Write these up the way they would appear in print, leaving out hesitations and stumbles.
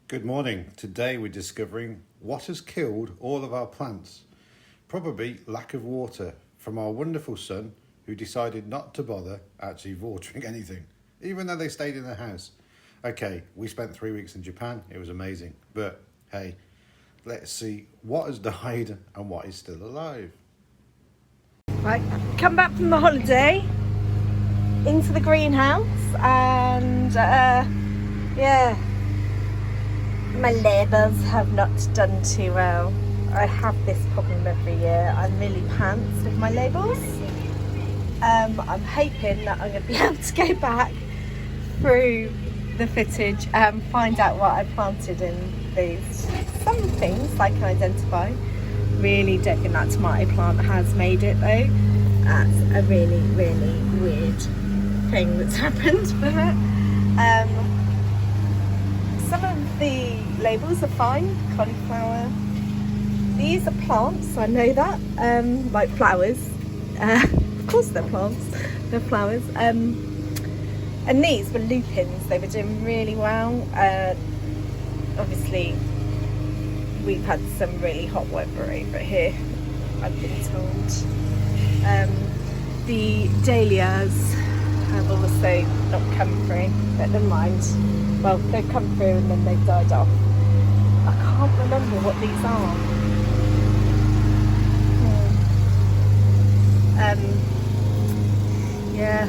Good morning. Today we're discovering what has killed all of our plants. Probably lack of water from our wonderful sun who decided not to bother actually watering anything, even though they stayed in the house. Okay, we spent 3 weeks in Japan. It was amazing. But hey, let's see what has died and what is still alive. Right, come back from the holiday into the greenhouse and yeah, my labours have not done too well. I have this problem every year. I'm really pants with my labels. I'm hoping that I'm going to be able to go back through the footage and find out what I planted in these. Some things I can identify. Really don't think that tomato plant has made it though. That's a really, really weird thing that's happened with it. Some of the labels are fine. Cauliflower. These are plants, I know that. Like flowers. Of course they're plants. They're flowers. And these were lupins. They were doing really well. Obviously, we've had some really hot weather over here, I've been told. The dahlias have also not come through, but never mind. Well, they've come through and then they've died off. I can't remember what these are. Yeah.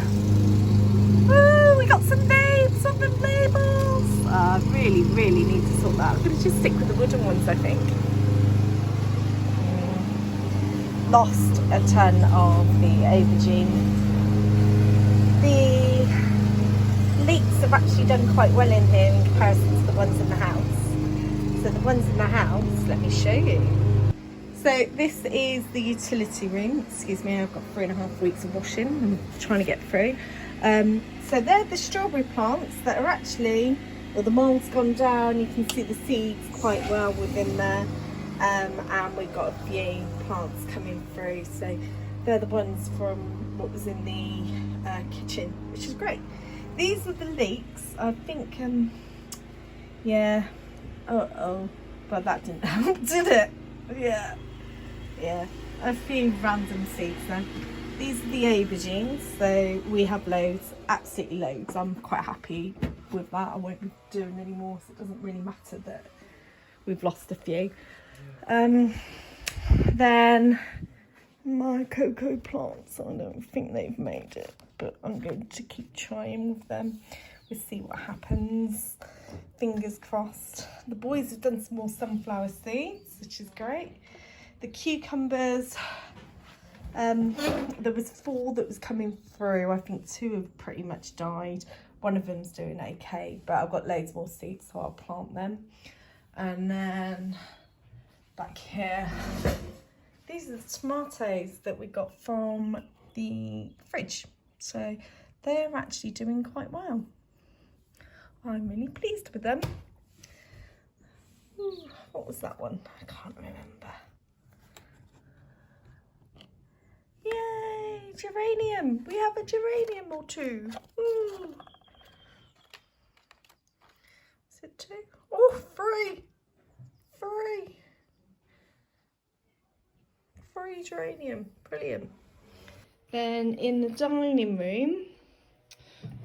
Woo, we got some names on the labels. I really, really need to sort that out. I'm going to just stick with the wooden ones, I think. Lost a ton of the aubergine. The leeks have actually done quite well in here in comparison to the ones in the house. So the ones in the house, let me show you. So this is the utility room. Excuse me, I've got 3.5 weeks of washing. I'm trying to get through. So they're the strawberry plants that are actually, well, the mold's gone down. You can see the seeds quite well within there. And we've got a few plants coming through. So they're the ones from what was in the kitchen, which is great. These are the leeks. I think, yeah. Oh, but that didn't help, did it? Yeah, a few random seeds there. These are the aubergines, so we have loads, absolutely loads. I'm quite happy with that. I won't be doing any more, so it doesn't really matter that we've lost a few. Then my cocoa plants, I don't think they've made it, but I'm going to keep trying with them. We'll see what happens. Fingers crossed. The boys have done some more sunflower seeds, which is great. The cucumbers, there was 4 that was coming through. I think 2 have pretty much died. One of them's doing okay, but I've got loads more seeds, so I'll plant them. And then back here, these are the tomatoes that we got from the fridge. So they're actually doing quite well. I'm really pleased with them. Ooh, what was that one? I can't remember. Yay, geranium. We have a geranium or 2. Ooh. Is it 2? Oh, 3. 3 geranium. Brilliant. Then in the dining room,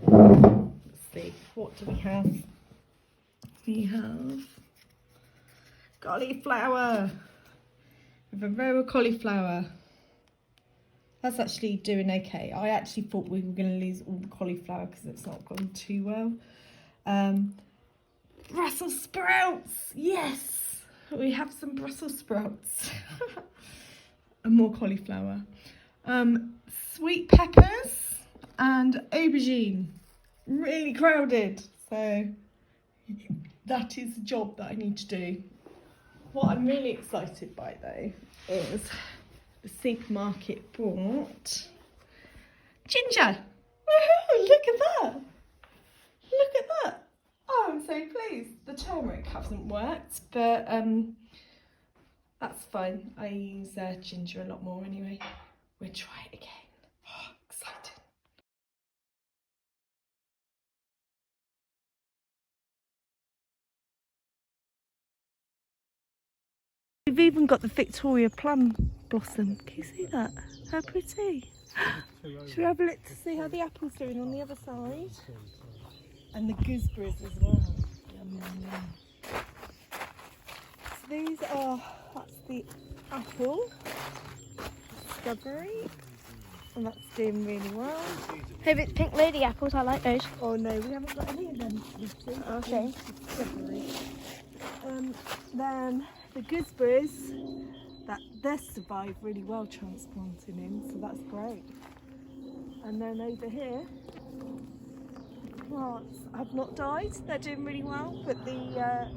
let's see, what do we have? We have cauliflower. We have a row of cauliflower. That's actually doing okay. I actually thought we were going to lose all the cauliflower because it's not gone too well. Brussels sprouts, yes! We have some Brussels sprouts. And more cauliflower. Sweet peppers and aubergine. Really crowded. So that is the job that I need to do. What I'm really excited by though is the supermarket bought ginger. Woohoo! Look at that! Look at that! Oh, I'm so pleased. The turmeric hasn't worked, but that's fine. I use ginger a lot more anyway. We'll try it again. You've even got the Victoria plum blossom. Can you see that? How pretty. Should we have a look to see how the apple's doing on the other side? And the gooseberries as well. Yum, yum, yum. So these are, that's the apple discovery. And that's doing really well. Hey, but pink lady apples, I like those. Oh no, we haven't got any of them. Okay. Discovery. Then the gooseberries, they survive really well transplanting in, so that's great. And then over here, the plants have not died, they're doing really well, but the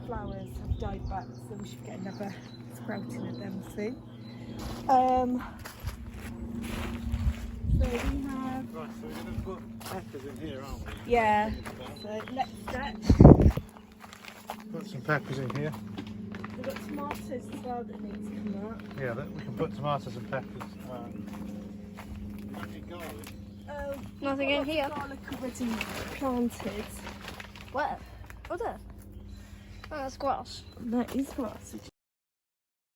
flowers have died back, so we should get another sprouting of them soon. So we have... Right, so we're going to put peppers in here, aren't we? Yeah, so next step. Put some peppers in here. We've got tomatoes as well that need to come up. Yeah, we can put tomatoes and peppers. Garlic. Oh, Nothing in here. Garlic already planted. Where? Oh, there. Oh, that's grass. That is grass.